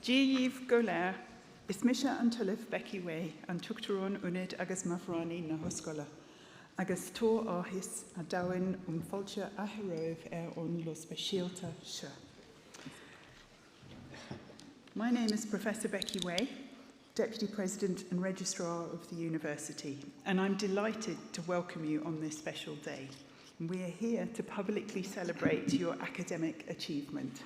Díomh go leir, is mise an tuilh Becky Way an tuachtarón unid agus mafránaí na hoscoile, agus tó áthis a dahain fáilte a thuireamh ón lo speisialta seo. My name is Professor Becky Way, Deputy President and Registrar of the University, and I'm delighted to welcome you on this special day. We are here to publicly celebrate your academic achievement.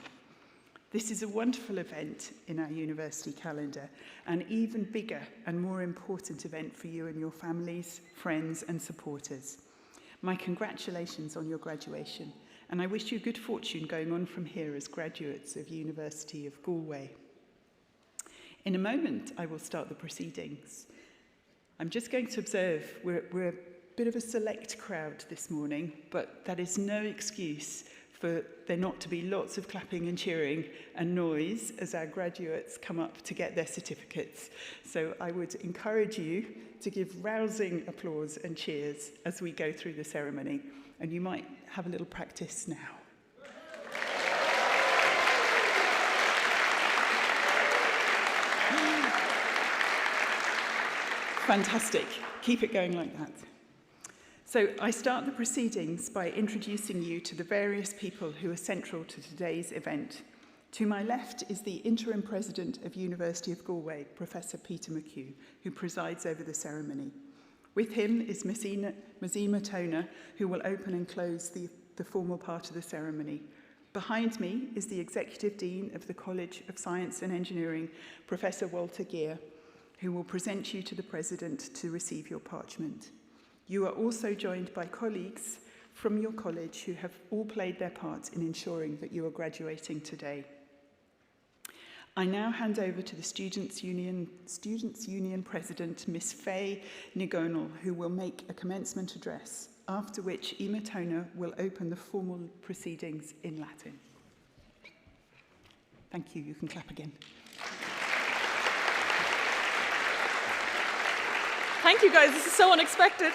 This is a wonderful event in our university calendar, an even bigger and more important event for you and your families, friends and supporters. My congratulations on your graduation, and I wish you good fortune going on from here as graduates of University of Galway. In a moment, I will start the proceedings. I'm just going to observe we're a bit of a select crowd this morning, but that is no excuse for there not to be lots of clapping and cheering and noise as our graduates come up to get their certificates. So I would encourage you to give rousing applause and cheers as we go through the ceremony, and you might have a little practice now. Fantastic. Keep it going like that. So I start the proceedings by introducing you to the various people who are central to today's event. To my left is the Interim President of University of Galway, Professor Peter McHugh, who presides over the ceremony. With him is Mazima Toner, who will open and close the formal part of the ceremony. Behind me is the Executive Dean of the College of Science and Engineering, Professor Walter Gear, who will present you to the President to receive your parchment. You are also joined by colleagues from your college who have all played their part in ensuring that you are graduating today. I now hand over to the Students' Union President, Miss Faye Nigonal, who will make a commencement address, after which Emma Toner will open the formal proceedings in Latin. Thank you. You can clap again. Thank you, guys. This is so unexpected.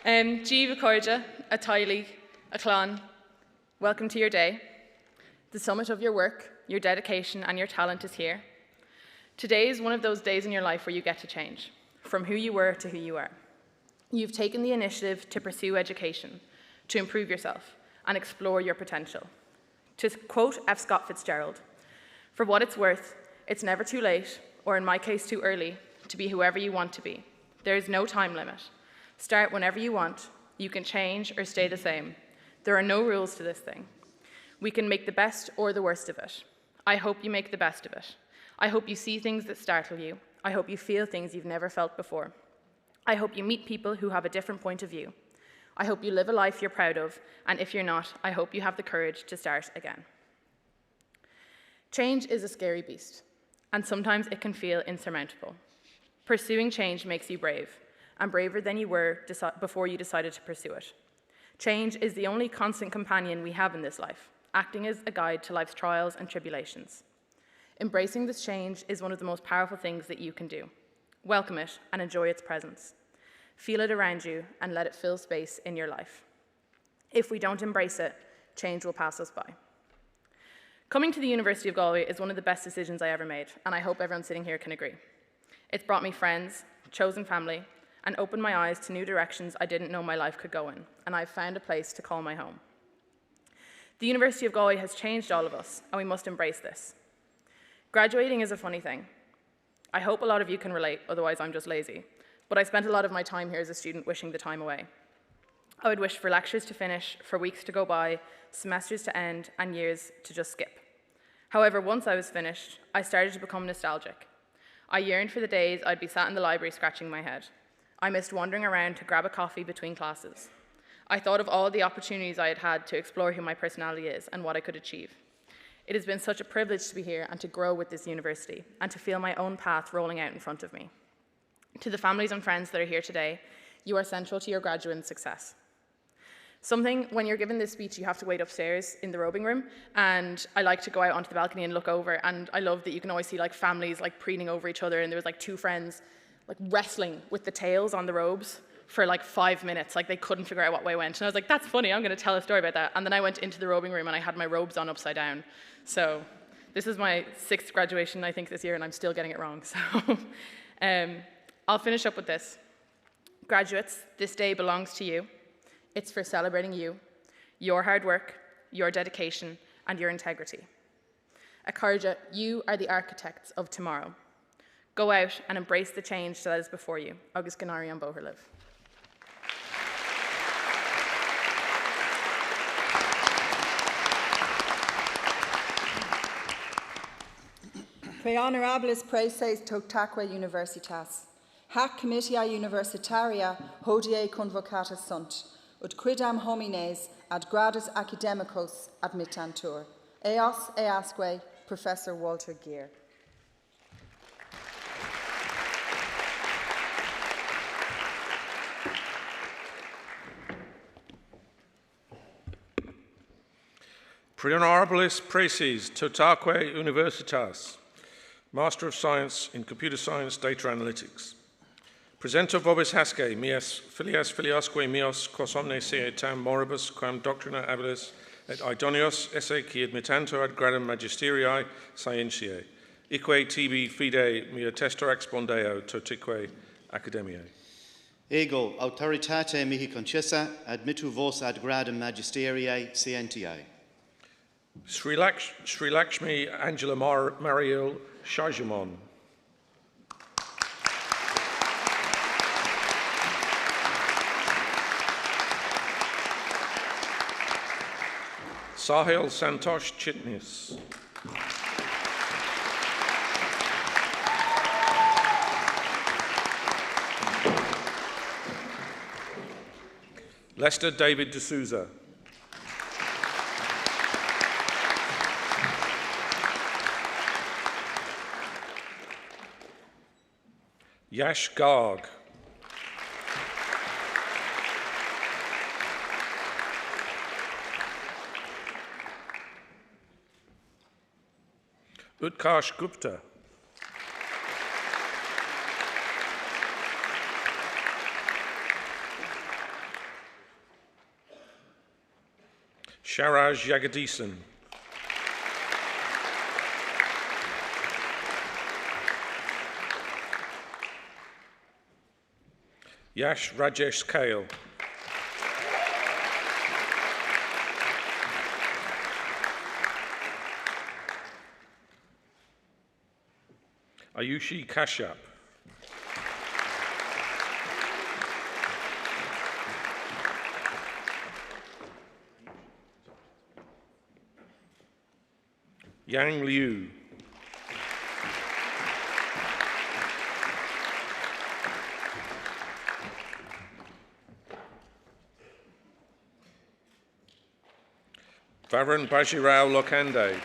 Díomh Corja, a Tylee, a Clon, welcome to your day. The summit of your work, your dedication and your talent is here. Today is one of those days in your life where you get to change, from who you were to who you are. You've taken the initiative to pursue education, to improve yourself and explore your potential. To quote F. Scott Fitzgerald, "For what it's worth, it's never too late, or in my case too early, to be whoever you want to be. There is no time limit. Start whenever you want. You can change or stay the same. There are no rules to this thing. We can make the best or the worst of it. I hope you make the best of it. I hope you see things that startle you. I hope you feel things you've never felt before. I hope you meet people who have a different point of view. I hope you live a life you're proud of, and if you're not, I hope you have the courage to start again." Change is a scary beast, and sometimes it can feel insurmountable. Pursuing change makes you brave, and braver than you were before you decided to pursue it. Change is the only constant companion we have in this life, acting as a guide to life's trials and tribulations. Embracing this change is one of the most powerful things that you can do. Welcome it and enjoy its presence. Feel it around you and let it fill space in your life. If we don't embrace it, change will pass us by. Coming to the University of Galway is one of the best decisions I ever made, and I hope everyone sitting here can agree. It's brought me friends, chosen family, and opened my eyes to new directions I didn't know my life could go in, and I've found a place to call my home. The University of Galway has changed all of us, and we must embrace this. Graduating is a funny thing. I hope a lot of you can relate, otherwise I'm just lazy, but I spent a lot of my time here as a student wishing the time away. I would wish for lectures to finish, for weeks to go by, semesters to end, and years to just skip. However, once I was finished, I started to become nostalgic. I yearned for the days I'd be sat in the library scratching my head. I missed wandering around to grab a coffee between classes. I thought of all the opportunities I had had to explore who my personality is and what I could achieve. It has been such a privilege to be here and to grow with this university and to feel my own path rolling out in front of me. To the families and friends that are here today, you are central to your graduate success. When you're given this speech, you have to wait upstairs in the robing room, and I like to go out onto the balcony and look over, and I love that you can always see families preening over each other, and there was 2 friends wrestling with the tails on the robes for 5 minutes, they couldn't figure out what way went. And I was like, that's funny, I'm going to tell a story about that. And then I went into the robing room and I had my robes on upside down. So This is my 6th graduation, I think, this year, and I'm still getting it wrong. So I'll finish up with this. Graduates, this day belongs to you. It's for celebrating you, your hard work, your dedication, and your integrity. Acharja, you are the architects of tomorrow. Go out and embrace the change that is before you. Agus Ganari an Boherliv. Pre honorables praeses toctaque universitas. Hac comitia universitaria hodie convocatus sunt, ut quidam homines ad gradus academicos admittantur. Eos easque, Professor Walter Geer. Pre honorables praeses toctaque universitas. Master of Science in Computer Science Data Analytics. Presenter vobis hasce, mias filias filiasque mios, quos omne se tam moribus, quam doctrina habilis, et idonios esse qui admittantur ad gradum magisterii scientiae, ique tibi fide mea testor expondeo totique academiae. Ego autoritate mihi concessa admittu vos ad gradum magisteriae scientiae. Sri Lakshmi Angela Mariel Shajamon. Sahil Santosh Chitnis. Lester David D'Souza. Yash Garg. Utkarsh Gupta. Sharaj Jagadisan. Yash Rajesh Kale. Ayushi Kashyap. Yang Liu. Varun Bajirao Lokande.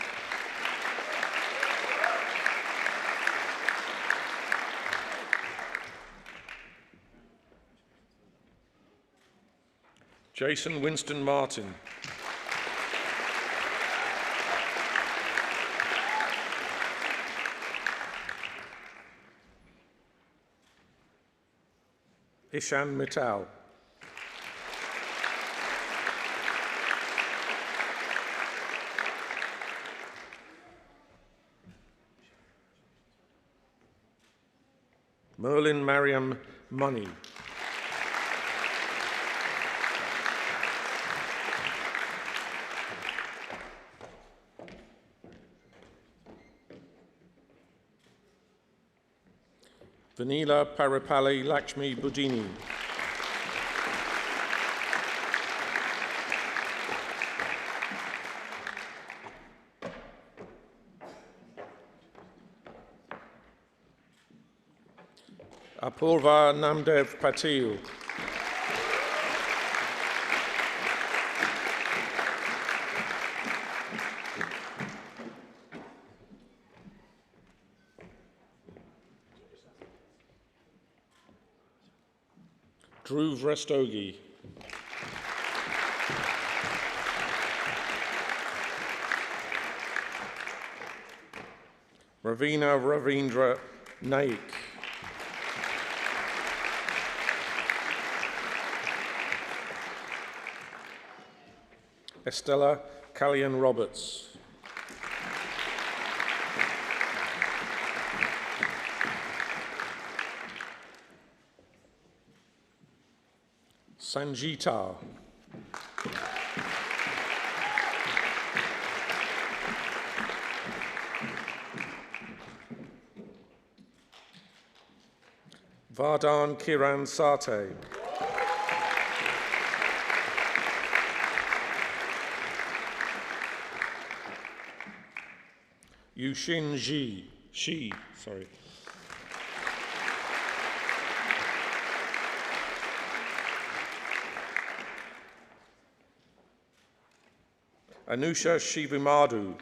Jason Winston Martin. Ishan Mittal. Merlin Mariam Money. Vanila Parapali Lakshmi Budini. Apurva Namdev Patil. Dhruv Rastogi. Ravina Ravindra Naik. Estella Callian Roberts. Sanjita. Vardhan Kiran Sate. Yushin Shi, sorry. Anusha Shivamadu.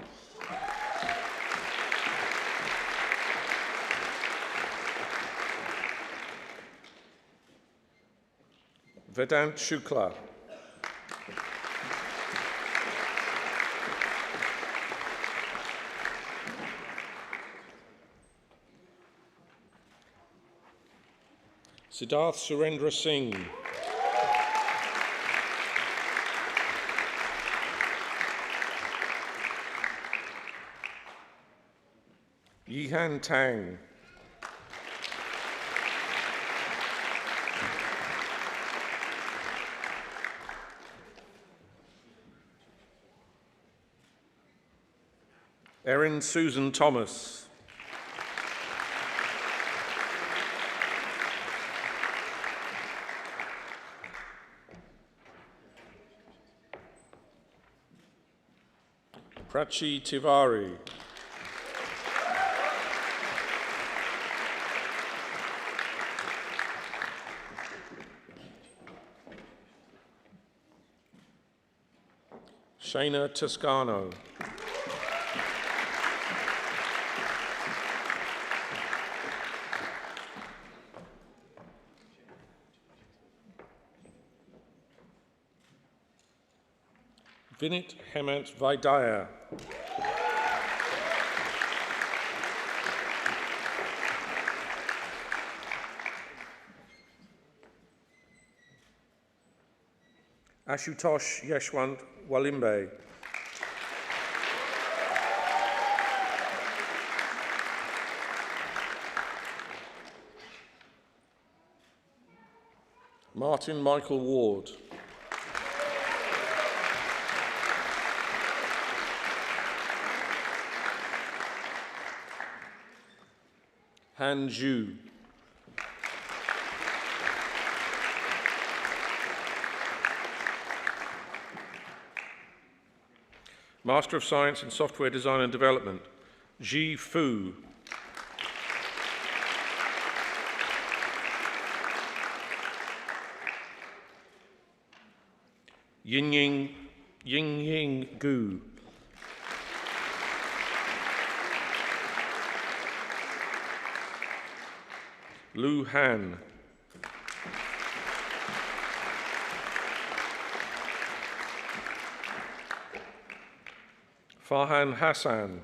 Vedant Shukla. Siddharth Surendra Singh. Yihan Tang. Erin Susan Thomas. Prachi Tiwari. Shana Toscano. Vinit Hemant Vaidya. Ashutosh Yeshwant Walimbe. Martin Michael Ward. Han Zhu. Master of Science in Software Design and Development, Ji Fu. Ying Gu. Lu Han. Farhan Hassan.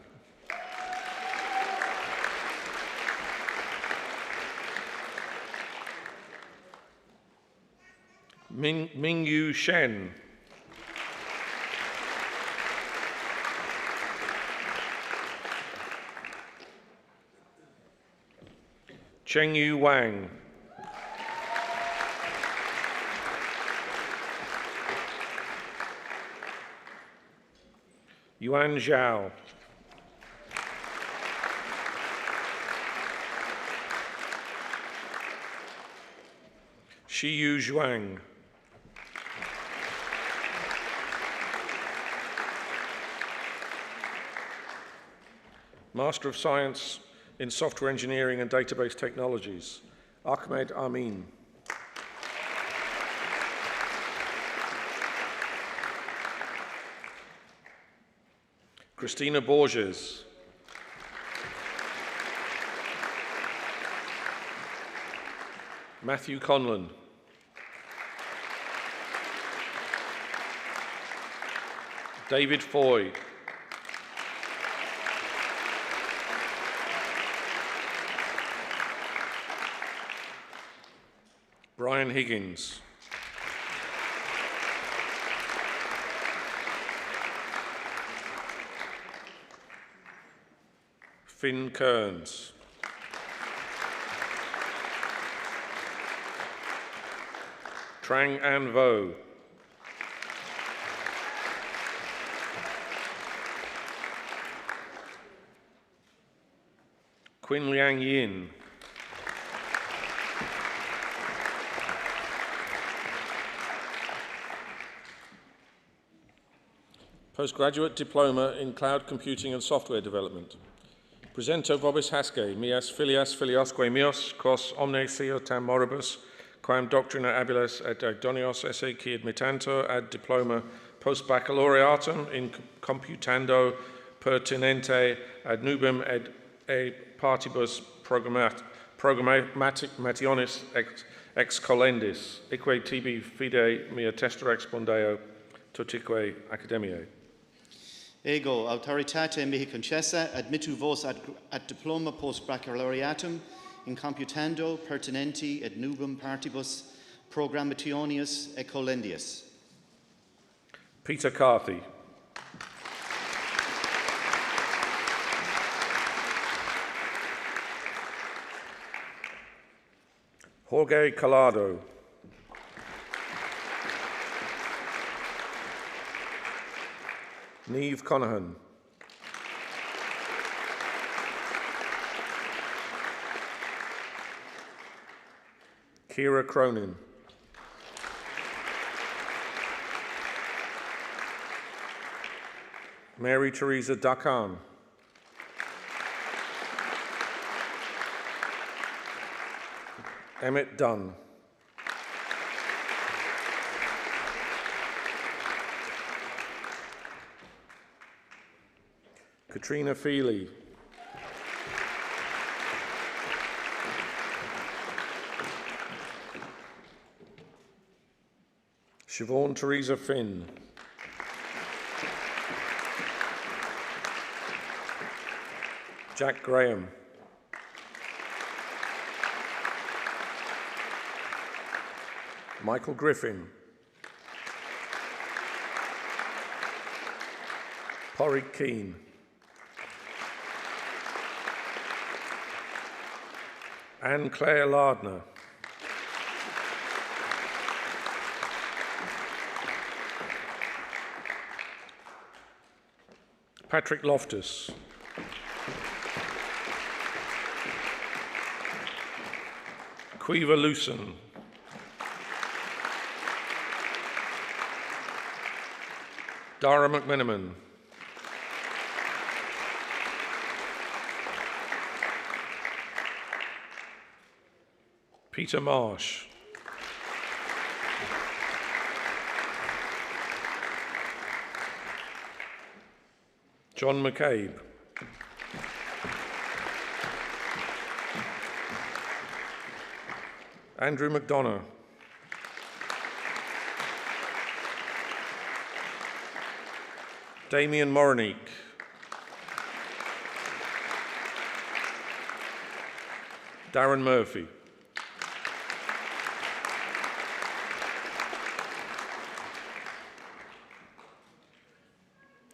Mingyu Shen. Chengyu Wang. Yuan Zhao. Shiyu Zhuang. Master of Science in Software Engineering and Database Technologies, Ahmed Amin. Christina Borges. Matthew Conlon. David Foy. Brian Higgins. Finn Kearns. Trang An Vo. Quinn Liang Yin. Postgraduate Diploma in Cloud Computing and Software Development. Presento vobis hasce, mias filias filiosque mios, quos omne theo tam moribus, quam doctrina abiles et idonios esse qui admittantur ad diploma post baccalaureatum in computando pertinente ad nubem et e partibus programmationis ex colendis, eque tibi fide mea testor expondeo totique academiae. Ego autoritate mihi concessa admittu vos ad diploma post baccalaureatum in computando pertinenti et nubum partibus programmationis et colendius. Peter Carthy. Jorge Collado. Niamh Conahan. Ciara Cronin. Mary Teresa Dakan. Emmett Dunn. Katrina Feely. Siobhan Teresa Finn. Jack Graham. Michael Griffin. Porrick Keane. Anne-Claire Lardner. Patrick Loftus. Quiva Lucen. Dara McMenamin. Peter Marsh. John McCabe. Andrew McDonough. Damien Moronique. Darren Murphy.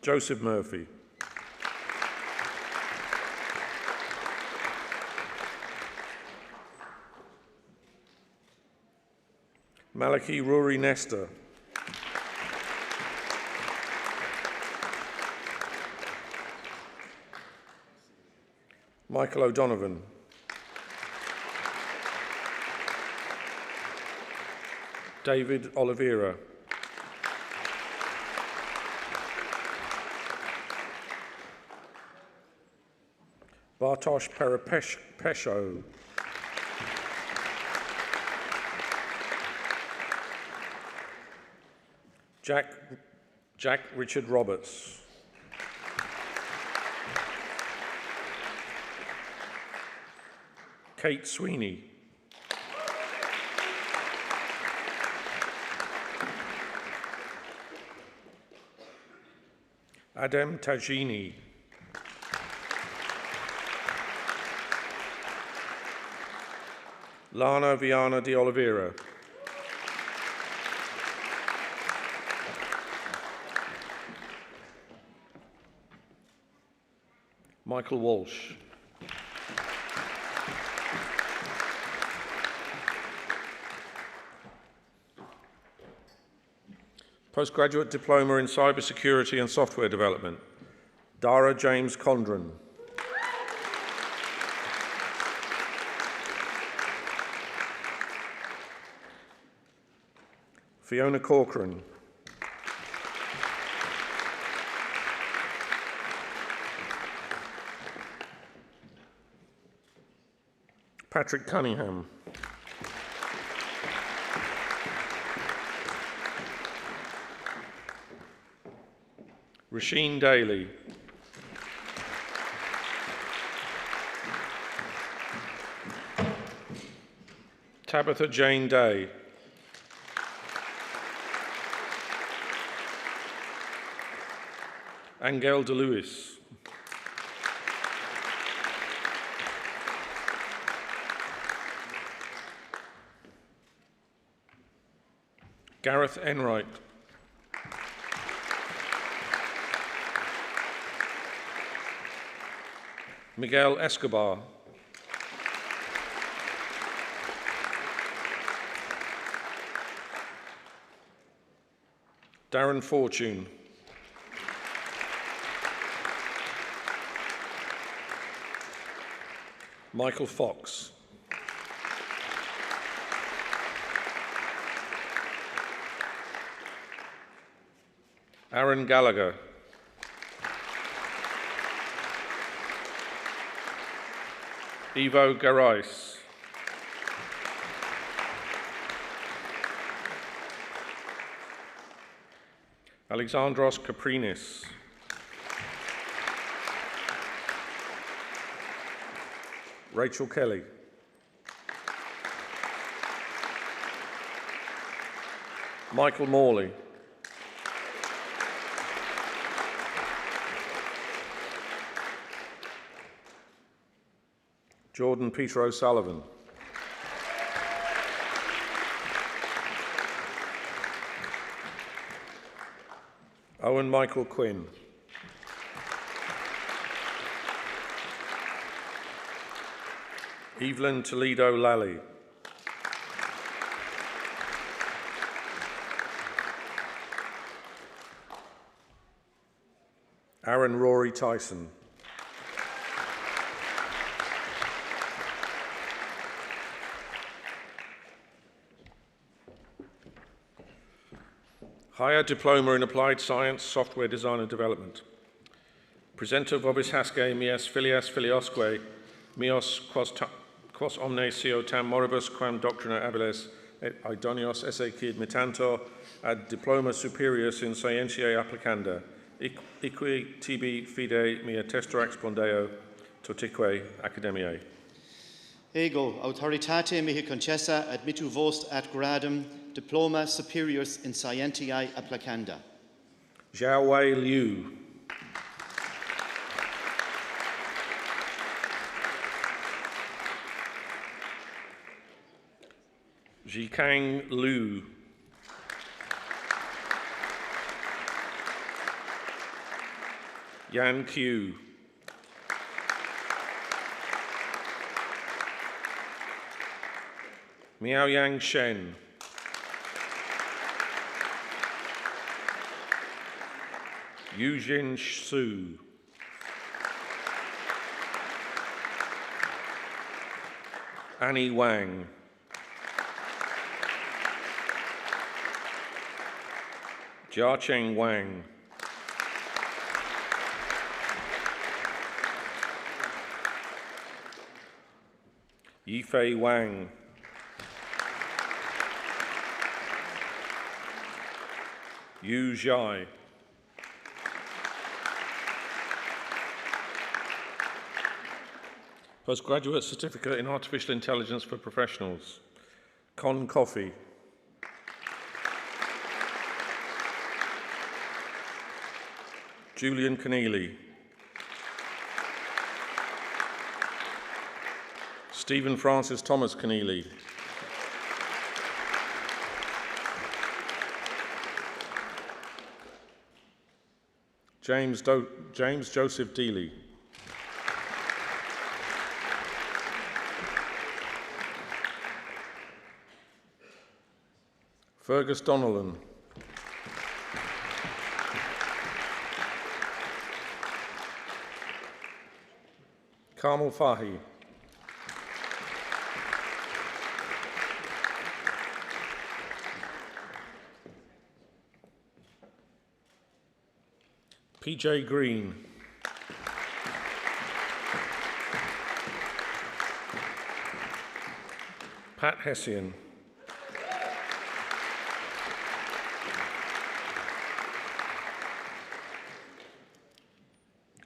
Joseph Murphy. Malachi Rory Nestor. Michael O'Donovan. David Oliveira. Bartosz Perepesho. Jack Richard Roberts. Kate Sweeney. Adam Tajini. Lana Viana de Oliveira. Michael Walsh. Postgraduate Diploma in Cybersecurity and Software Development, Dara James Condren. Fiona Corcoran. Patrick Cunningham. Rasheen Daly. Tabitha Jane Day. Angel de Lewis. Gareth Enright. Miguel Escobar. Darren Fortune. Michael Fox. Aaron Gallagher. Ivo Garais. Alexandros Kaprinis. Rachel Kelly. Michael Morley. Jordan Peter O'Sullivan. Owen Michael Quinn. Evelyn Toledo Lally. Aaron Rory Tyson. Higher Diploma in Applied Science, Software Design and Development. Presenter vobis hasce mias filias filiosque, mios quos omne sio tam moribus quam doctrina habilis et idonios esse quid mittantor ad diploma superius in scientiae applicanda, iqui tibi fide mia testor expondeo totique academiae. Ego authoritate mihi concessa admittu vost ad gradum Diploma Superius in Scientiae Applicanda. Xiaowei Liu. Jikang Liu. Yan Qiu. Miao Yang Shen. Yujin Su. Annie Wang. Jiacheng Wang. Yifei Wang. Yu Zhai. Postgraduate Certificate in Artificial Intelligence for Professionals, Con Coffey. Julian Keneally. Stephen Francis Thomas Keneally. James Joseph Dealey. Fergus Donnellan. Carmel Fahy. PJ Green. Pat Hessian.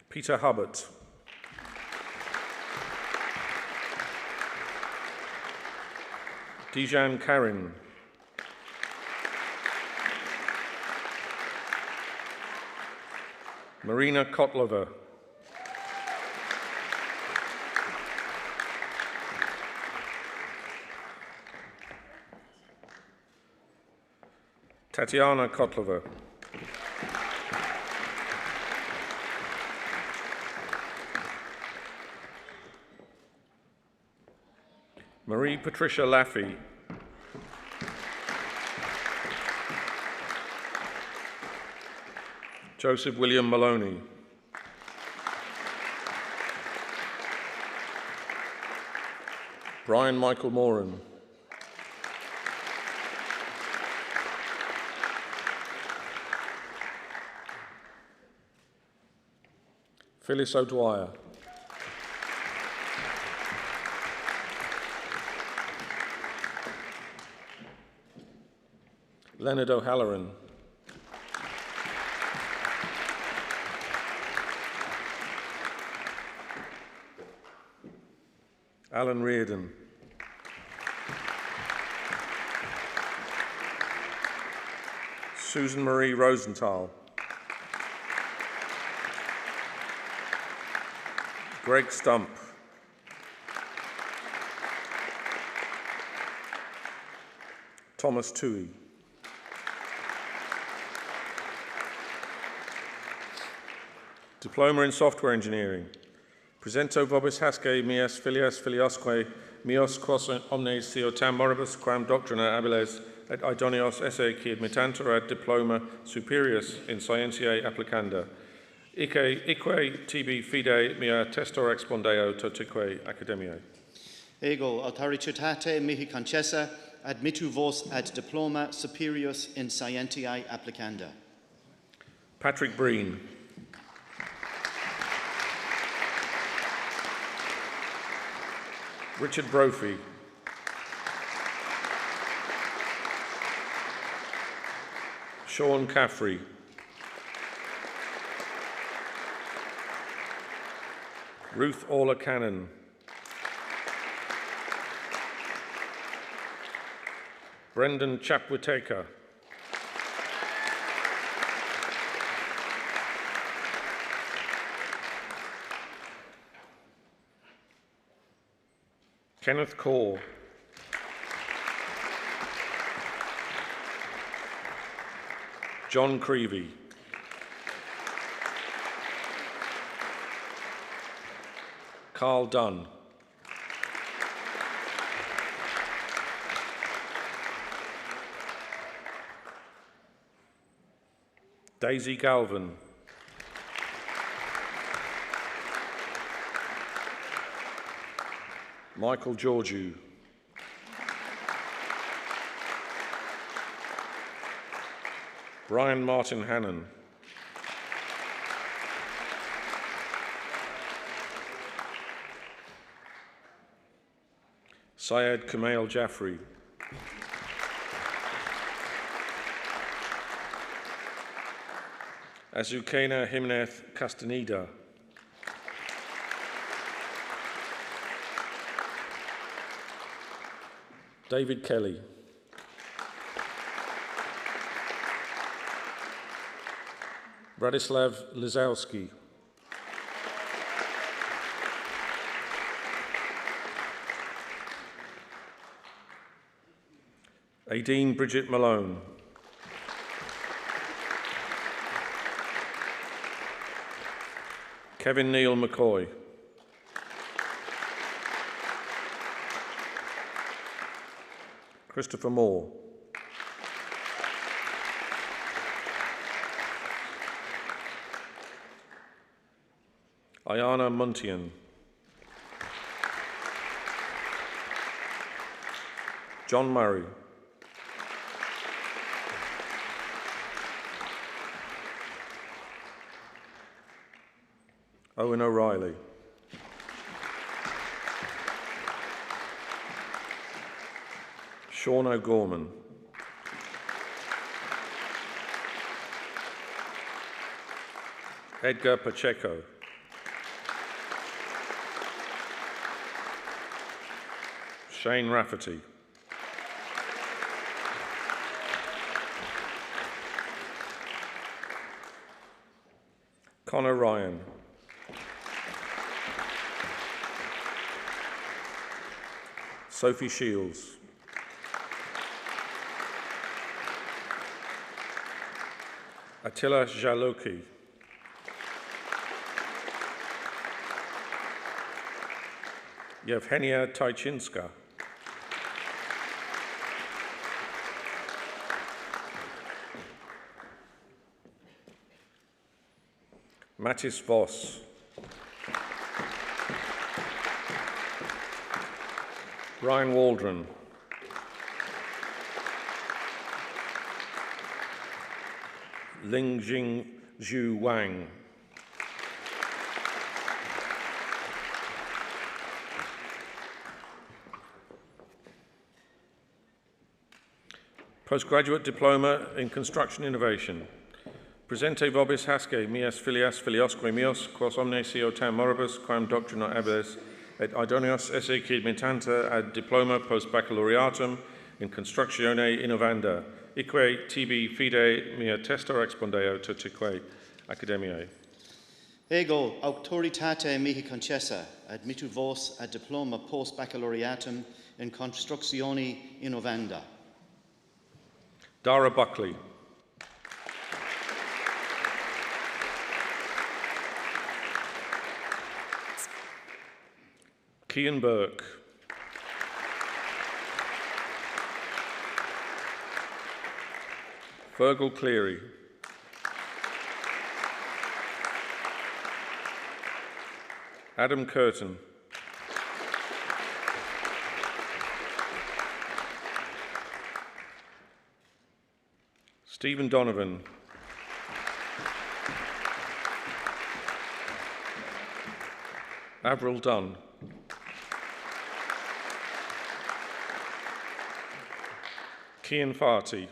Peter Hubbard. Dijan Karin. Marina Kotlova. Tatiana Kotlova. Marie Patricia Laffey. Joseph William Maloney. Brian Michael Moran. Phyllis O'Dwyer. Leonard O'Halloran. Alan Reardon. Susan Marie Rosenthal. Greg Stump. Thomas Toohey. Diploma in Software Engineering. Presento vobis hasce mias filias filiosque mios quos omnes theotam moribus quam doctrina habiles et idonios esse qui admittantur ad diploma superius in scientiae applicanda. Ique tibi fide mia testor expondeo totique academiae. Ego autoritate mihi concessa admittu vos ad diploma superius in scientiae applicanda. Patrick Breen. Richard Brophy. Sean Caffrey. Ruth Orla Cannon. Brendan Chapwiteka. Kenneth Corr. John Creevy. Carl Dunn. Daisy Galvin. Michael Georgiou. Brian Martin Hannon. Syed Kumail Jaffrey. Azucena Jimenez Castaneda. David Kelly. Bradislav Lizowski. Aideen Bridget Malone. Kevin Neil McCoy. Christopher Moore. Ayana Muntian. John Murray. Owen O'Reilly. Sean O'Gorman. Edgar Pacheco. Shane Rafferty. Connor Ryan. Sophie Shields. Attila Jaloki. Yevhenia Tajchinska. Mattis Voss. Brian Waldron. Lingjing Zhu Wang. Postgraduate Diploma in Construction Innovation. Presente vobis hasce mias filias filiosque meos, quos omne sio tam moribus, quam doctrina habedes, et idonios esse quid mitanta ad diploma post baccalaureatum in constructione innovanda, ique tibi fide mia testor expondeo tutique academiae. Ego auctoritate mihi concessa admittu vos ad diploma post baccalaureatum in constructione innovanda. Dara Buckley. Cian Burke. Fergal Cleary. Adam Curtin. Stephen Donovan. Avril Dunn. Cian Farty.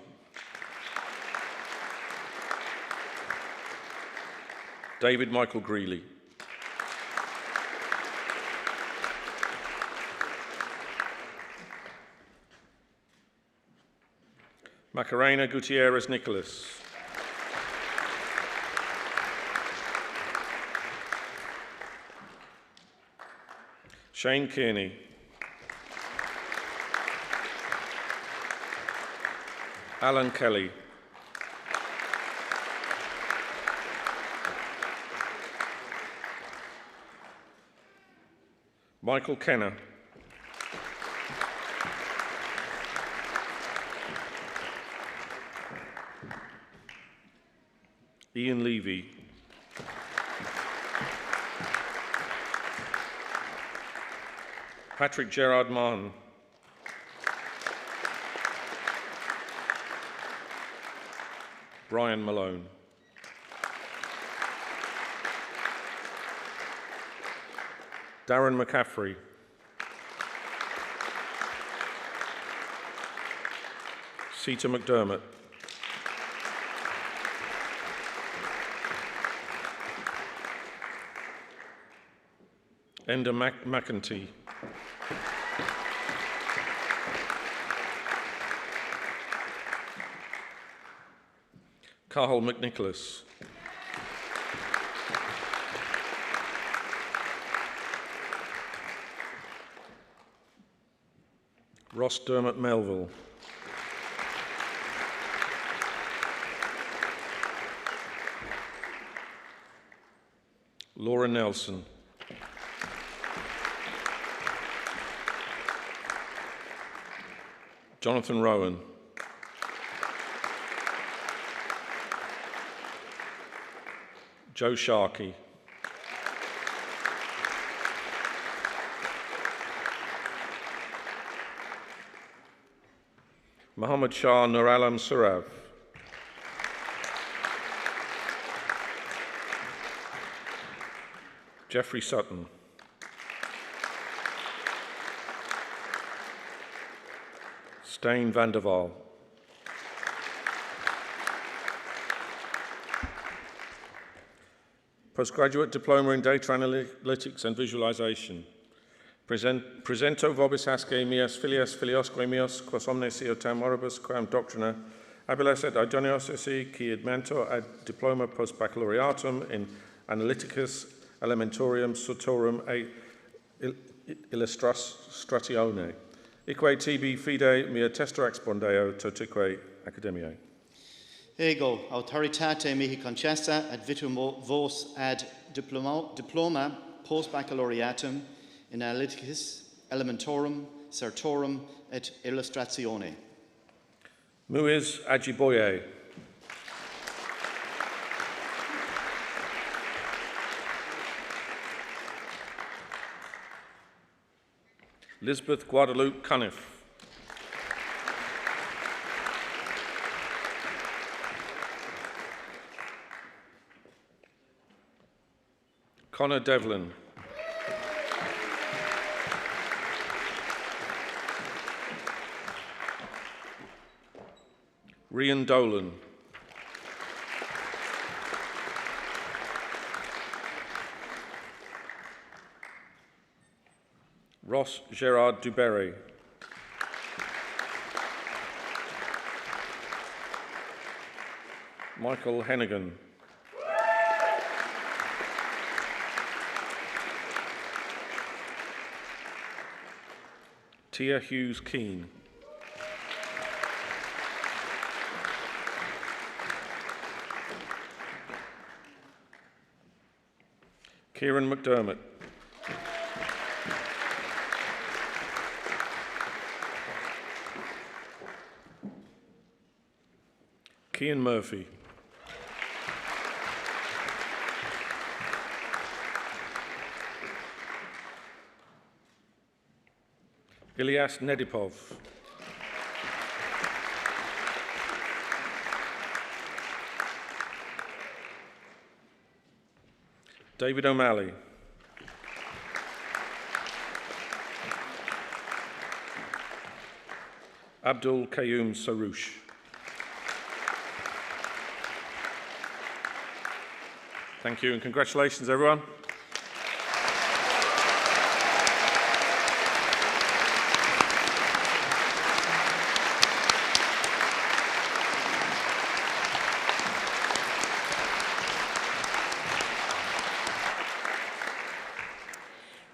David Michael Greeley. Macarena Gutierrez Nicholas. Shane Kearney. Alan Kelly. Michael Kenner. Ian Levy. Patrick Gerard Martin. Brian Malone. Darren McCaffrey. Sita McDermott. Enda McEntee. Carl McNicholas. Ross Dermot Melville. Laura Nelson. Jonathan Rowan. Joe Sharkey. Muhammad Shah Nur Alam Surav. Jeffrey Sutton. Stijn van der Waal. Postgraduate Diploma in Data Analytics and Visualization. Presento vobis hasce mias filias filiosque meos, quos omnes eotam oribus, quam doctrina, habiles et idonios esse, qui admentor ad diploma post baccalaureatum in Analyticus elementorium sutorum et illustratione. Ique tibi fide mea tester expondeo totique academiae. Ego, autoritate mihi concessa ad vitum vos ad diploma post baccalaureatum in Analyticus elementorum certorum et illustratione. Muiz Ajiboye. Lisbeth Guadalupe Cuniff. Connor Devlin. Rian Dolan. Ross Gerard Duberry. Michael Hennigan. Tia Hughes Keane. Kieran McDermott. Cian Murphy. Ilyas Nedipov. David O'Malley. Abdul Qayyum Sarouche. Thank you and congratulations, everyone.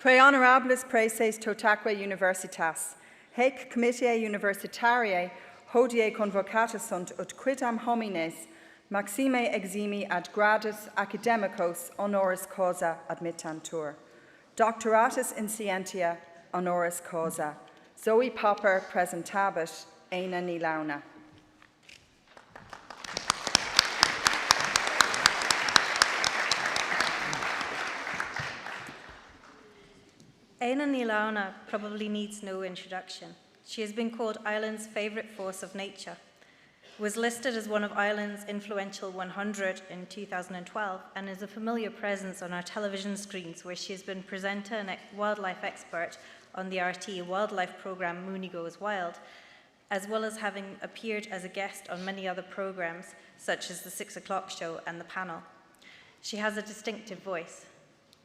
Pre honorables praeses totaque universitas, haec comitiae universitariae hodie convocatus sunt ut quidam homines maxime eximi ad gradus academicos honoris causa admittantur. Doctoratus in scientia honoris causa. Zoe Popper presentabit, Aina ni launa. Aina ni launa probably needs no introduction. She has been called Ireland's favourite force of nature, was listed as one of Ireland's influential 100 in 2012, and is a familiar presence on our television screens, where she has been presenter and wildlife expert on the RT wildlife programme Mooney Goes Wild, as well as having appeared as a guest on many other programmes, such as the 6 o'clock show and the panel. She has a distinctive voice.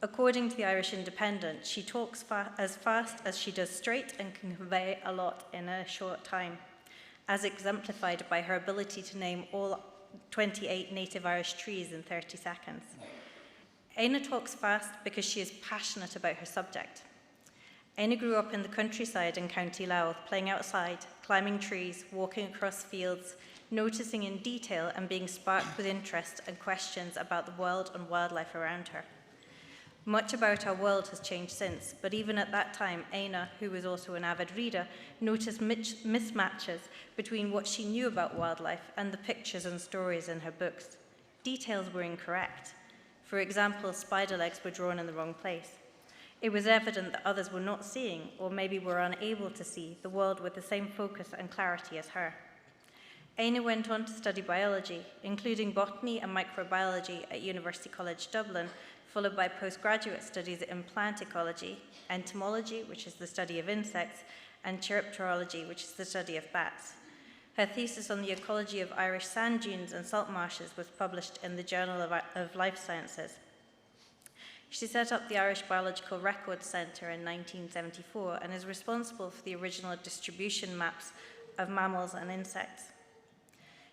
According to the Irish Independent, she talks as fast as she does straight and can convey a lot in a short time, as exemplified by her ability to name all 28 native Irish trees in 30 seconds. Aina talks fast because she is passionate about her subject. Aina grew up in the countryside in County Louth, playing outside, climbing trees, walking across fields, noticing in detail and being sparked with interest and questions about the world and wildlife around her. Much about our world has changed since, but even at that time, Aina, who was also an avid reader, noticed mismatches between what she knew about wildlife and the pictures and stories in her books. Details were incorrect. For example, spider legs were drawn in the wrong place. It was evident that others were not seeing, or maybe were unable to see, the world with the same focus and clarity as her. Éanna went on to study biology, including botany and microbiology at University College Dublin, followed by postgraduate studies in plant ecology, entomology, which is the study of insects, and chirpterology, which is the study of bats. Her thesis on the ecology of Irish sand dunes and salt marshes was published in the Journal of Life Sciences. She set up the Irish Biological Records Centre in 1974 and is responsible for the original distribution maps of mammals and insects.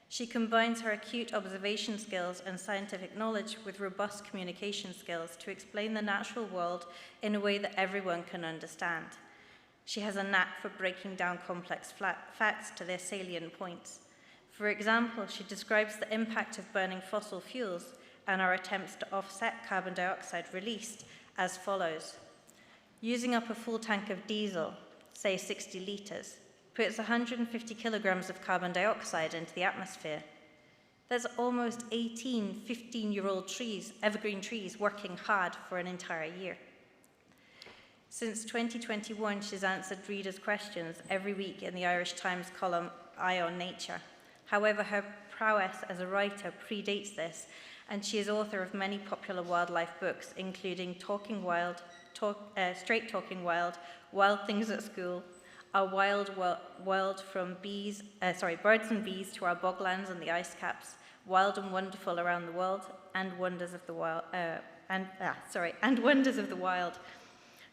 She combines her acute observation skills and scientific knowledge with robust communication skills to explain the natural world in a way that everyone can understand. She has a knack for breaking down complex facts to their salient points. For example, she describes the impact of burning fossil fuels and our attempts to offset carbon dioxide released as follows. Using up a full tank of diesel, say 60 litres, puts 150 kilograms of carbon dioxide into the atmosphere. There's almost 18 15-year-old trees, evergreen trees, working hard for an entire year. Since 2021, she's answered readers' questions every week in the Irish Times column Eye on Nature. However, her prowess as a writer predates this, and she is author of many popular wildlife books, including Straight Talking Wild, Wild Things at School, Our Wild World from Birds and Bees to Our Boglands and the Ice Caps, Wild and Wonderful Around the World, and Wonders of the Wild.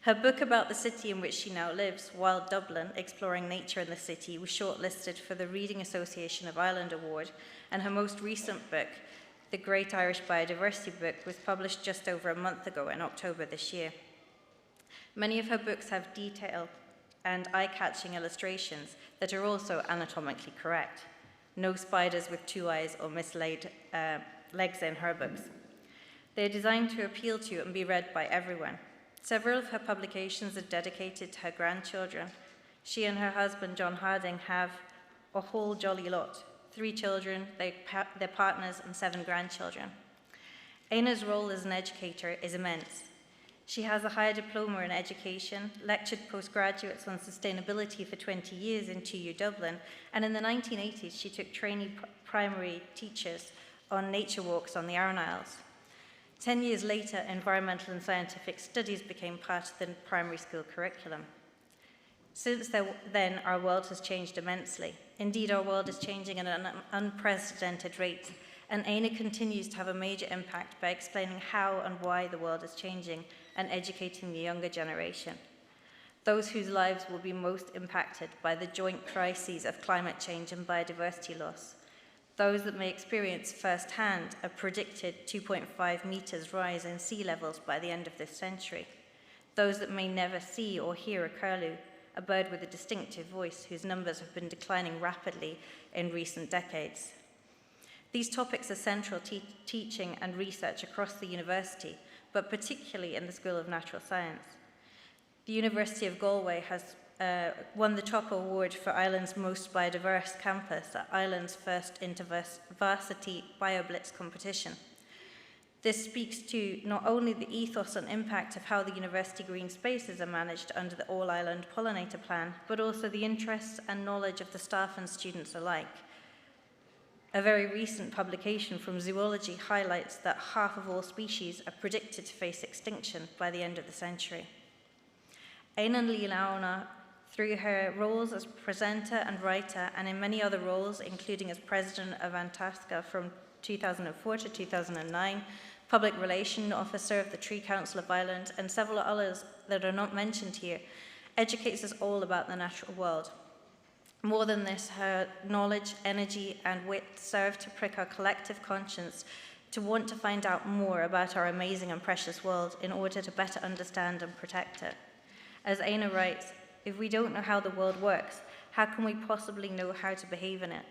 Her book about the city in which she now lives, Wild Dublin, Exploring Nature in the City, was shortlisted for the Reading Association of Ireland Award, and her most recent book, The Great Irish Biodiversity Book, was published just over a month ago in October this year. Many of her books have detailed and eye-catching illustrations that are also anatomically correct. No spiders with two eyes or mislaid legs in her books. They are designed to appeal to and be read by everyone. Several of her publications are dedicated to her grandchildren. She and her husband, John Harding, have a whole jolly lot. 3 children, their partners, and 7 grandchildren. Éanna's role as an educator is immense. She has a higher diploma in education, lectured postgraduates on sustainability for 20 years in TU Dublin, and in the 1980s she took trainee primary teachers on nature walks on the Aran Isles. 10 years later, environmental and scientific studies became part of the primary school curriculum. Since then, our world has changed immensely. Indeed, our world is changing at an unprecedented rate, and Éanna continues to have a major impact by explaining how and why the world is changing and educating the younger generation, those whose lives will be most impacted by the joint crises of climate change and biodiversity loss, those that may experience firsthand a predicted 2.5 meters rise in sea levels by the end of this century, those that may never see or hear a curlew, a bird with a distinctive voice whose numbers have been declining rapidly in recent decades. These topics are central to teaching and research across the university, but particularly in the School of Natural Science. The University of Galway has won the top award for Ireland's most biodiverse campus at Ireland's first InterVarsity BioBlitz competition. This speaks to not only the ethos and impact of how the university green spaces are managed under the All-Ireland Pollinator Plan, but also the interests and knowledge of the staff and students alike. A very recent publication from Zoology highlights that half of all species are predicted to face extinction by the end of the century. Éanna Líonanna, through her roles as presenter and writer, and in many other roles, including as president of Antarctica from 2004 to 2009, public relations officer of the Tree Council of Ireland, and several others that are not mentioned here, educates us all about the natural world. More than this, her knowledge, energy, and wit serve to prick our collective conscience to want to find out more about our amazing and precious world in order to better understand and protect it. As Éanna writes, if we don't know how the world works, how can we possibly know how to behave in it?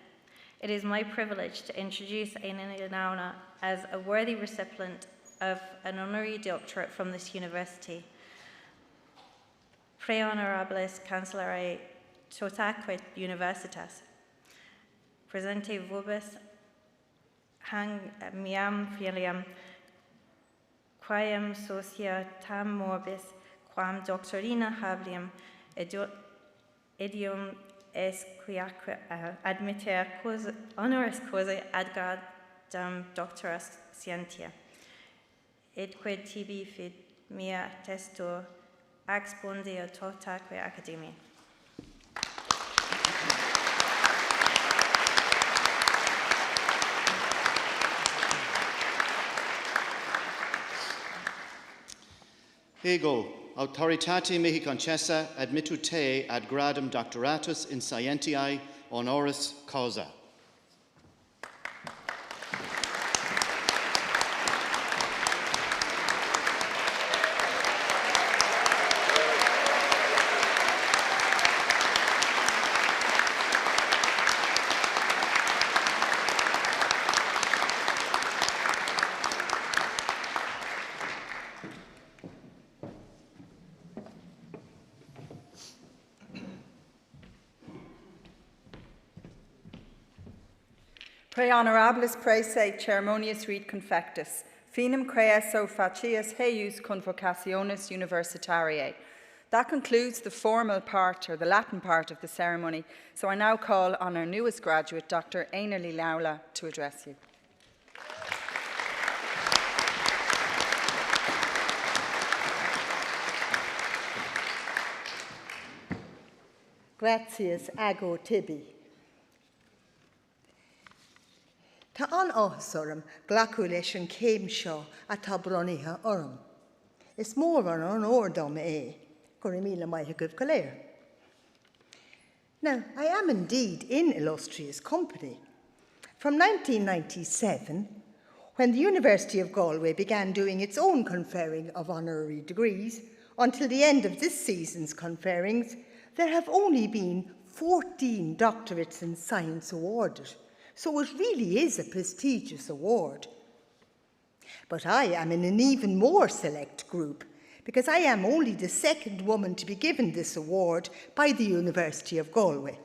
It is my privilege to introduce Éanna Líonanna as a worthy recipient of an honorary doctorate from this university. Pre Honorables Cancelare Totaque Universitas. Presente vobis hang miam filiam quaem societam morbis quam doctorina hablium idiom esquiaque admitter honoris causa ad gradam doctoras scientia. Id quid tibi fid mea testo expondia totaque academia. Ego, autoritate mihi concessa admittu te ad gradum doctoratus in scientiae honoris causa. Pre honorables praese ceremonious read confectus, finum creaso facias heius convocationis universitariae. That concludes the formal part, or the Latin part of the ceremony, so I now call on our newest graduate, Dr. Honorary Laula, to address you. Gratias ago tibi. Tá an áthas orm glacu leis an céim seo a tá bronithe orm. Is mór an ordom gur I míle maithe goibh go léir. Now, I am indeed in illustrious company. From 1997, when the University of Galway began doing its own conferring of honorary degrees, until the end of this season's conferrings, there have only been 14 doctorates in science awarded. So it really is a prestigious award. But I am in an even more select group because I am only the second woman to be given this award by the University of Galway.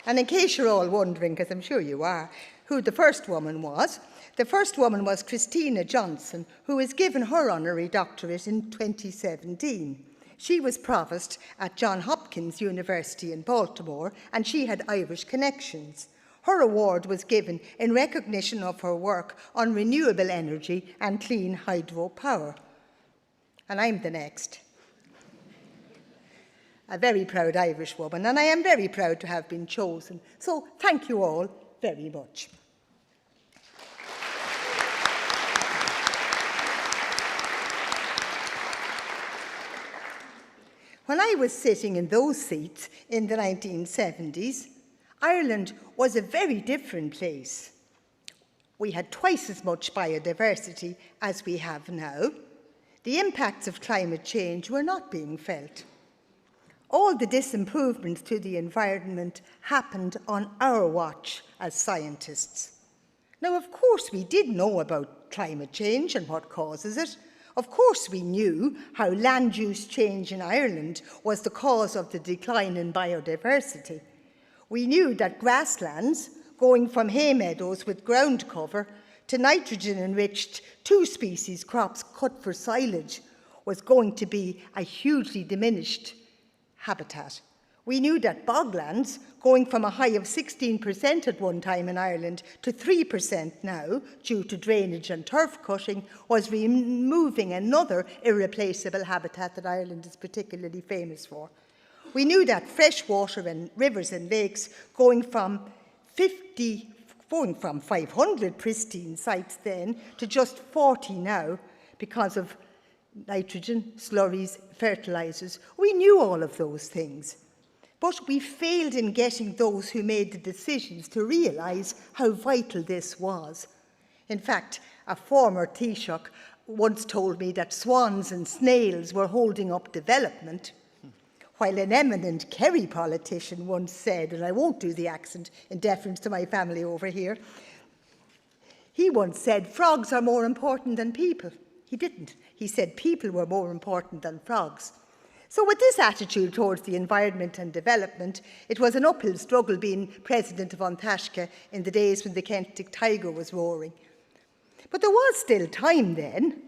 And in case you're all wondering, because I'm sure you are, who the first woman was Christina Johnson, who was given her honorary doctorate in 2017. She was provost at Johns Hopkins University in Baltimore, and she had Irish connections. Her award was given in recognition of her work on renewable energy and clean hydropower. And I'm the next. A very proud Irish woman, and I am very proud to have been chosen. So thank you all very much. When I was sitting in those seats in the 1970s, Ireland was a very different place. We had twice as much biodiversity as we have now. The impacts of climate change were not being felt. All the disimprovements to the environment happened on our watch as scientists. Now, of course, we did know about climate change and what causes it. Of course, we knew how land use change in Ireland was the cause of the decline in biodiversity. We knew that grasslands, going from hay meadows with ground cover to nitrogen-enriched two-species crops cut for silage, was going to be a hugely diminished habitat. We knew that boglands, going from a high of 16% at one time in Ireland to 3% now, due to drainage and turf cutting, was removing another irreplaceable habitat that Ireland is particularly famous for. We knew that fresh water and rivers and lakes, going from 500 pristine sites then to just 40 now, because of nitrogen, slurries, fertilisers. We knew all of those things. But we failed in getting those who made the decisions to realise how vital this was. In fact, a former Taoiseach once told me that swans and snails were holding up development, while an eminent Kerry politician once said, and I won't do the accent in deference to my family over here, he once said, frogs are more important than people. He didn't. He said people were more important than frogs. So with this attitude towards the environment and development, it was an uphill struggle being president of An Taisce in the days when the Celtic Tiger was roaring. But there was still time then.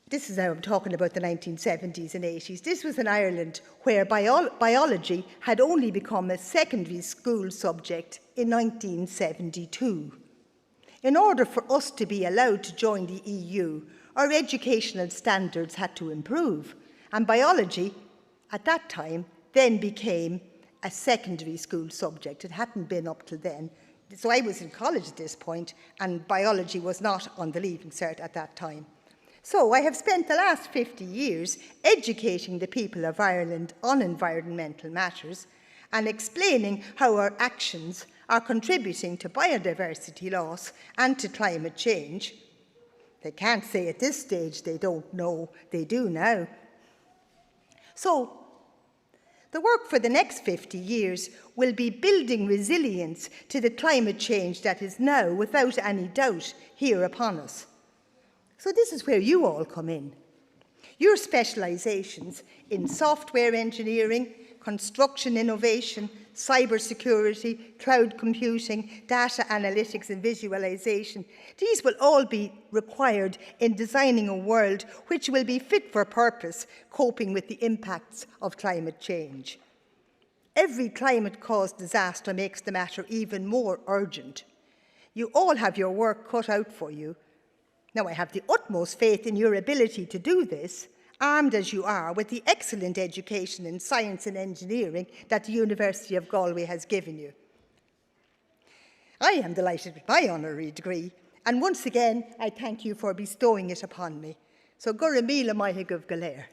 This is now I'm talking about the 1970s and 80s. This was in Ireland where biology had only become a secondary school subject in 1972. In order for us to be allowed to join the EU, our educational standards had to improve, and biology at that time then became a secondary school subject. It hadn't been up till then. So I was in college at this point, and biology was not on the Leaving Cert at that time. So I have spent the last 50 years educating the people of Ireland on environmental matters and explaining how our actions are contributing to biodiversity loss and to climate change. They can't say at this stage they don't know, they do now. So the work for the next 50 years will be building resilience to the climate change that is now, without any doubt, here upon us. So this is where you all come in. Your specialisations in software engineering, construction innovation, cybersecurity, cloud computing, data analytics and visualisation, these will all be required in designing a world which will be fit for purpose, coping with the impacts of climate change. Every climate-caused disaster makes the matter even more urgent. You all have your work cut out for you. Now, I have the utmost faith in your ability to do this, armed as you are with the excellent education in science and engineering that the University of Galway has given you. I am delighted with my honorary degree, and once again, I thank you for bestowing it upon me. So, Gura Míle Maithig of Galway.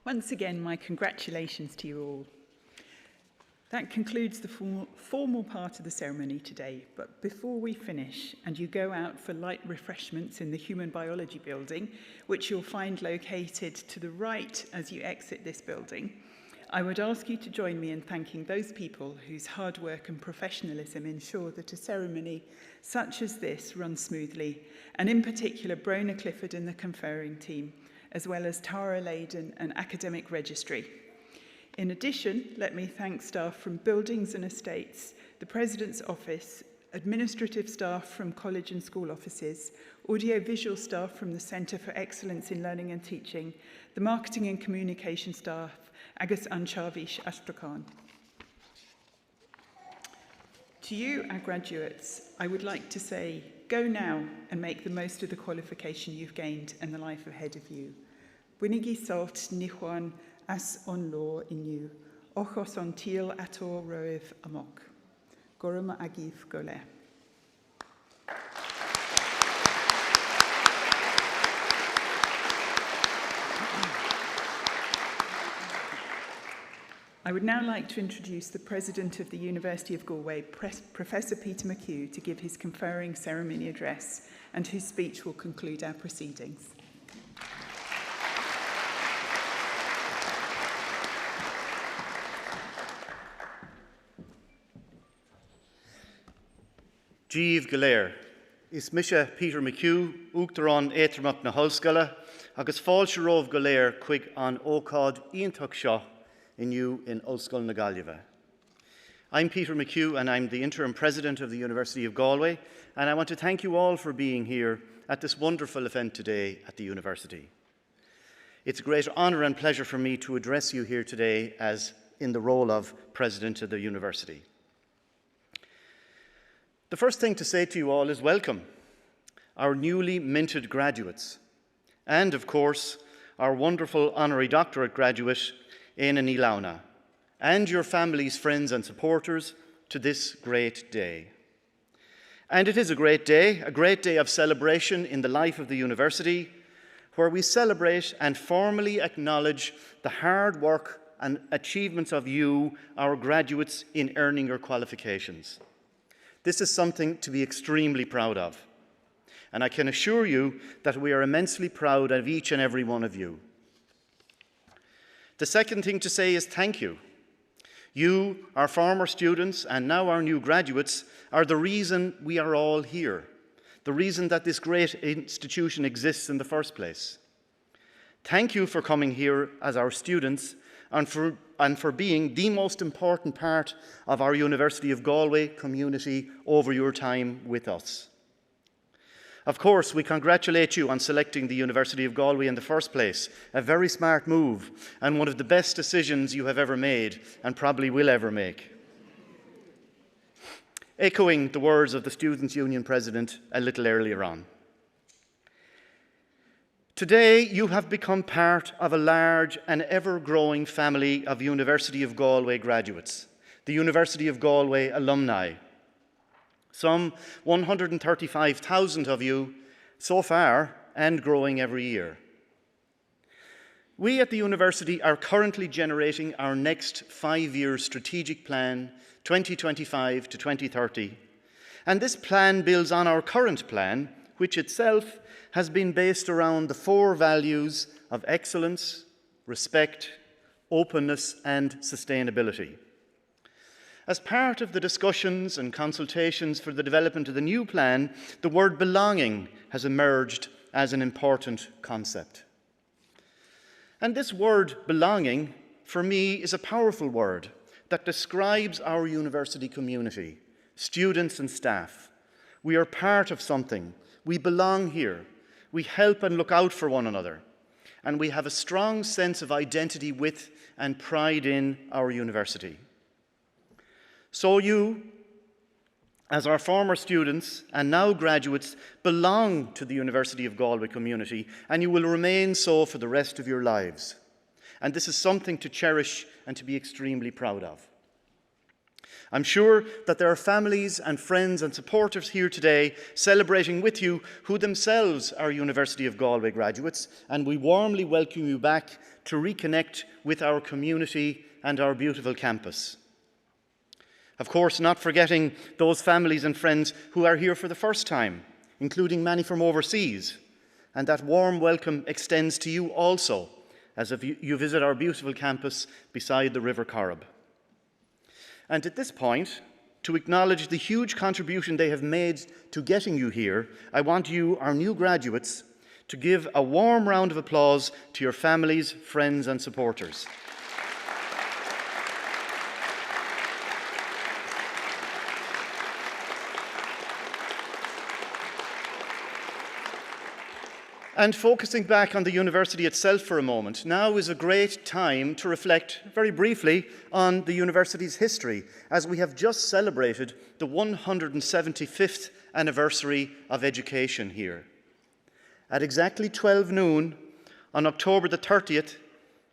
Once again, my congratulations to you all. That concludes the formal part of the ceremony today, but before we finish and you go out for light refreshments in the Human Biology building, which you'll find located to the right as you exit this building, I would ask you to join me in thanking those people whose hard work and professionalism ensure that a ceremony such as this runs smoothly, and in particular Brona Clifford and the Conferring team, as well as Tara Layden and Academic Registry. In addition, let me thank staff from Buildings and Estates, the President's Office, administrative staff from college and school offices, audiovisual staff from the Centre for Excellence in Learning and Teaching, the marketing and communication staff, agus Anshavish Astrakhan. To you, our graduates, I would like to say, go now and make the most of the qualification you've gained and the life ahead of you. Winigi salt nihuan as on law in you, ochos on teal ator roev amok. Gorama agif gole. I would now like to introduce the President of the University of Galway, Professor Peter McHugh, to give his conferring ceremony address and whose speech will conclude our proceedings. Jeev Galer, is Misha Peter McHugh, Uachtaran Éitreamach na Hoscala, agus Fáilsirov Galer chuig an ócáid iontach seo inniu in Oscail na Gaillimhe. I'm Peter McHugh and I'm the Interim President of the University of Galway, and I want to thank you all for being here at this wonderful event today at the University. It's a great honour and pleasure for me to address you here today as in the role of President of the University. The first thing to say to you all is welcome, our newly minted graduates, and of course, our wonderful honorary doctorate graduate, Éanna Ní Lamhna, and your families, friends and supporters to this great day. And it is a great day of celebration in the life of the university, where we celebrate and formally acknowledge the hard work and achievements of you, our graduates, in earning your qualifications. This is something to be extremely proud of. and I can assure you that we are immensely proud of each and every one of you. The second thing to say is thank you. You, our former students, and now our new graduates, are the reason we are all here, the reason that this great institution exists in the first place. Thank you for coming here as our students and for being the most important part of our University of Galway community over your time with us. Of course, we congratulate you on selecting the University of Galway in the first place, a very smart move and one of the best decisions you have ever made and probably will ever make. Echoing the words of the Students' Union President a little earlier on. Today, you have become part of a large and ever-growing family of University of Galway graduates, the University of Galway alumni. Some 135,000 of you so far, and growing every year. We at the university are currently generating our next 5-year strategic plan, 2025 to 2030. And this plan builds on our current plan, which itself has been based around the 4 values of excellence, respect, openness, and sustainability. As part of the discussions and consultations for the development of the new plan, the word belonging has emerged as an important concept. And this word belonging, for me, is a powerful word that describes our university community, students and staff. We are part of something. We belong here. We help and look out for one another. And we have a strong sense of identity with and pride in our university. So you, as our former students and now graduates, belong to the University of Galway community, and you will remain so for the rest of your lives. And this is something to cherish and to be extremely proud of. I'm sure that there are families and friends and supporters here today celebrating with you who themselves are University of Galway graduates, and we warmly welcome you back to reconnect with our community and our beautiful campus. Of course, not forgetting those families and friends who are here for the first time, including many from overseas. And that warm welcome extends to you also, as you visit our beautiful campus beside the River Corrib. And at this point, to acknowledge the huge contribution they have made to getting you here, I want you, our new graduates, to give a warm round of applause to your families, friends, and supporters. And focusing back on the university itself for a moment, now is a great time to reflect very briefly on the university's history, as we have just celebrated the 175th anniversary of education here. At exactly 12 noon on October the 30th,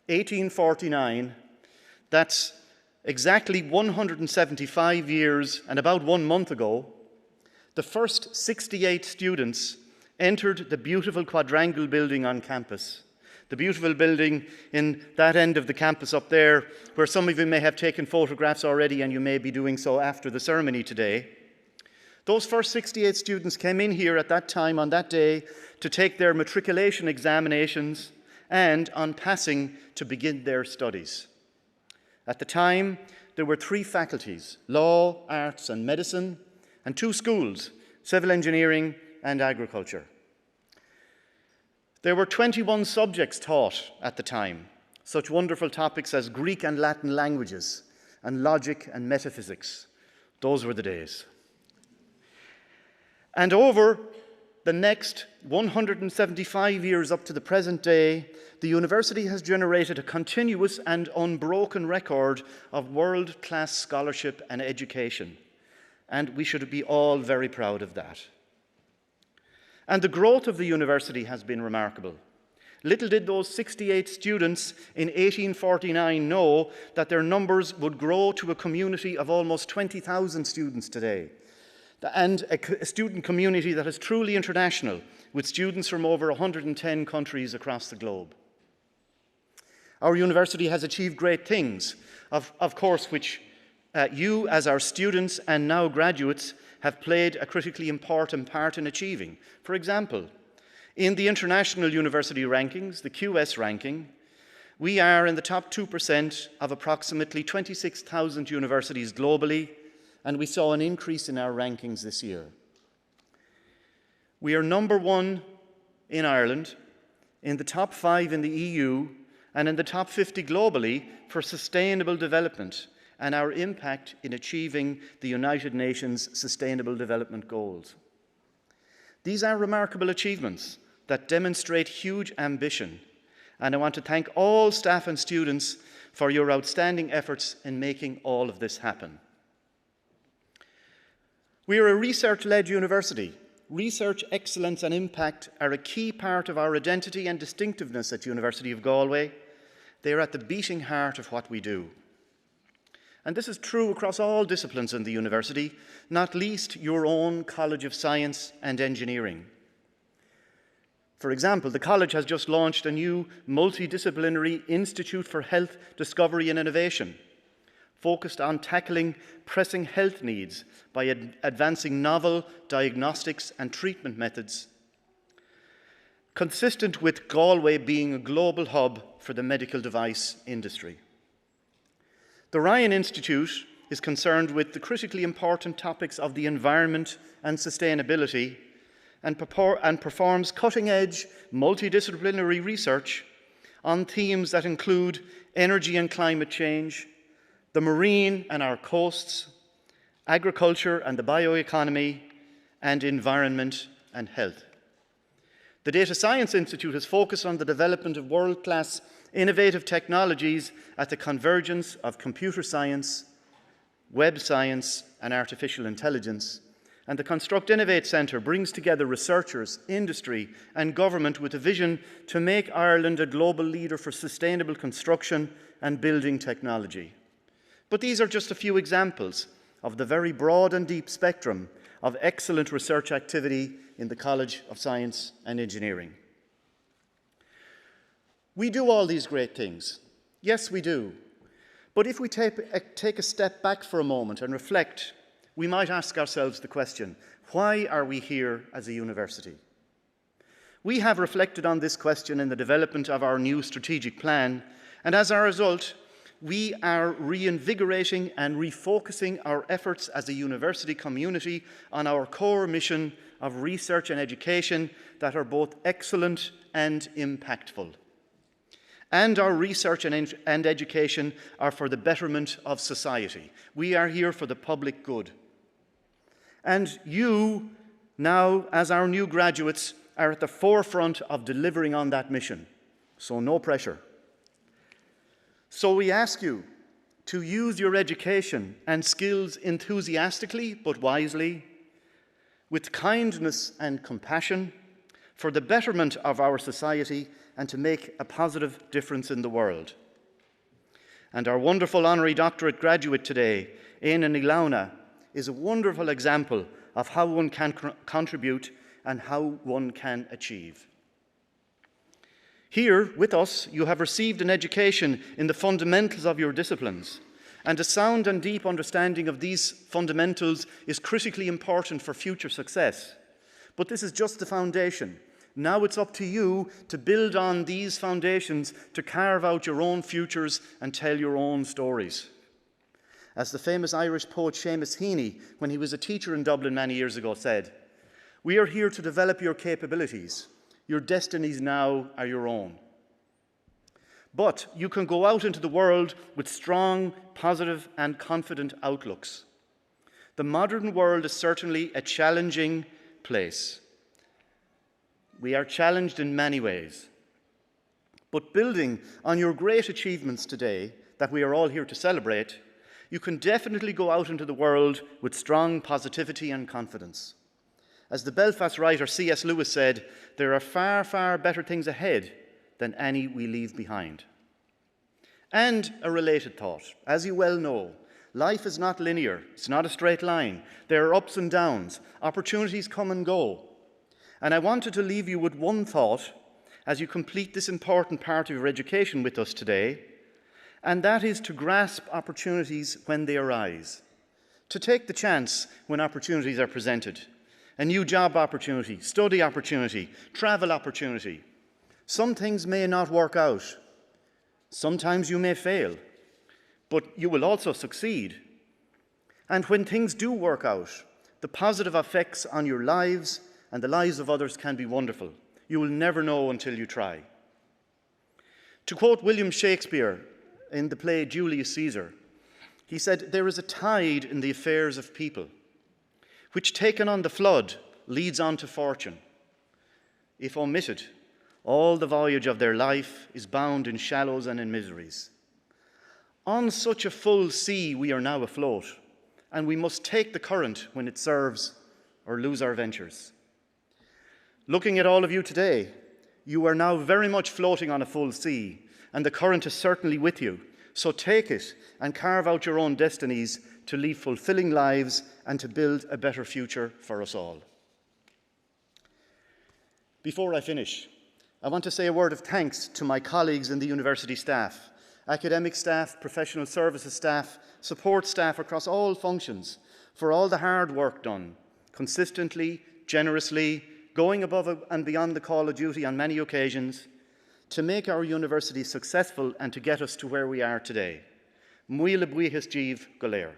1849, that's exactly 175 years and about 1 month ago, the first 68 students entered the beautiful quadrangle building on campus. The beautiful building in that end of the campus up there, where some of you may have taken photographs already and you may be doing so after the ceremony today. Those first 68 students came in here at that time on that day to take their matriculation examinations and, on passing, to begin their studies. At the time, there were 3 faculties, law, arts and medicine, and 2 schools, civil engineering and agriculture. There were 21 subjects taught at the time, such wonderful topics as Greek and Latin languages and logic and metaphysics. Those were the days. And over the next 175 years up to the present day, the university has generated a continuous and unbroken record of world-class scholarship and education. And we should be all very proud of that. And the growth of the university has been remarkable. Little did those 68 students in 1849 know that their numbers would grow to a community of almost 20,000 students today, and a student community that is truly international, with students from over 110 countries across the globe. Our university has achieved great things, of course, which you, as our students and now graduates, have played a critically important part in achieving. For example, in the International University Rankings, the QS ranking, we are in the top 2% of approximately 26,000 universities globally, and we saw an increase in our rankings this year. We are number 1 in Ireland, in the top 5 in the EU, and in the top 50 globally for sustainable development and our impact in achieving the United Nations Sustainable Development Goals. These are remarkable achievements that demonstrate huge ambition, and I want to thank all staff and students for your outstanding efforts in making all of this happen. We are a research-led university. Research excellence and impact are a key part of our identity and distinctiveness at University of Galway. They are at the beating heart of what we do. And this is true across all disciplines in the university, not least your own College of Science and Engineering. For example, the college has just launched a new multidisciplinary Institute for Health Discovery and Innovation, focused on tackling pressing health needs by advancing novel diagnostics and treatment methods, consistent with Galway being a global hub for the medical device industry. The Ryan Institute is concerned with the critically important topics of the environment and sustainability and performs cutting-edge multidisciplinary research on themes that include energy and climate change, the marine and our coasts, agriculture and the bioeconomy, and environment and health. The Data Science Institute has focused on the development of world-class innovative technologies at the convergence of computer science, web science, and artificial intelligence. And the Construct Innovate Centre brings together researchers, industry, and government with a vision to make Ireland a global leader for sustainable construction and building technology. But these are just a few examples of the very broad and deep spectrum of excellent research activity in the College of Science and Engineering. We do all these great things. Yes, we do. But if we take a step back for a moment and reflect, we might ask ourselves the question, why are we here as a university? We have reflected on this question in the development of our new strategic plan, and as a result, we are reinvigorating and refocusing our efforts as a university community on our core mission of research and education that are both excellent and impactful. And our research and education are for the betterment of society. We are here for the public good. And you, now, as our new graduates, are at the forefront of delivering on that mission. So no pressure. So we ask you to use your education and skills enthusiastically but wisely, with kindness and compassion, for the betterment of our society and to make a positive difference in the world. And our wonderful honorary doctorate graduate today, Éanna Ní Lamhna, is a wonderful example of how one can contribute and how one can achieve. Here, with us, you have received an education in the fundamentals of your disciplines, and a sound and deep understanding of these fundamentals is critically important for future success. But this is just the foundation. Now it's up to you to build on these foundations to carve out your own futures and tell your own stories. As the famous Irish poet Seamus Heaney, when he was a teacher in Dublin many years ago, said, "We are here to develop your capabilities. Your destinies now are your own." But you can go out into the world with strong, positive, and confident outlooks. The modern world is certainly a challenging place. We are challenged in many ways. But building on your great achievements today, that we are all here to celebrate, you can definitely go out into the world with strong positivity and confidence. As the Belfast writer C.S. Lewis said, there are far, far better things ahead than any we leave behind. And a related thought, as you well know, life is not linear, it's not a straight line. There are ups and downs, opportunities come and go. And I wanted to leave you with one thought as you complete this important part of your education with us today, and that is to grasp opportunities when they arise, to take the chance when opportunities are presented. A new job opportunity, study opportunity, travel opportunity. Some things may not work out. Sometimes you may fail, but you will also succeed. And when things do work out, the positive effects on your lives and the lives of others can be wonderful. You will never know until you try. To quote William Shakespeare in the play Julius Caesar, he said, "There is a tide in the affairs of people, which taken on the flood leads on to fortune. If omitted, all the voyage of their life is bound in shallows and in miseries. On such a full sea we are now afloat, and we must take the current when it serves or lose our ventures." Looking at all of you today, you are now very much floating on a full sea, and the current is certainly with you. So take it and carve out your own destinies to lead fulfilling lives and to build a better future for us all. Before I finish, I want to say a word of thanks to my colleagues in the university staff, academic staff, professional services staff, support staff across all functions for all the hard work done, consistently, generously, going above and beyond the call of duty on many occasions, to make our university successful and to get us to where we are today. Muile buíochas díobh go léir.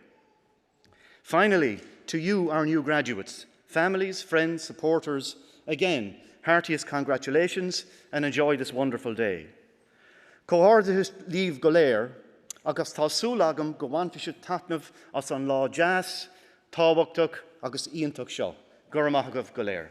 Finally, to you, our new graduates, families, friends, supporters, again, heartiest congratulations and enjoy this wonderful day. Comhardachas díobh go léir, agus tá súil agam go bhainfise taitneamh as an lá jazz, tábhachtach agus íontach seo. Guramathagah go léir.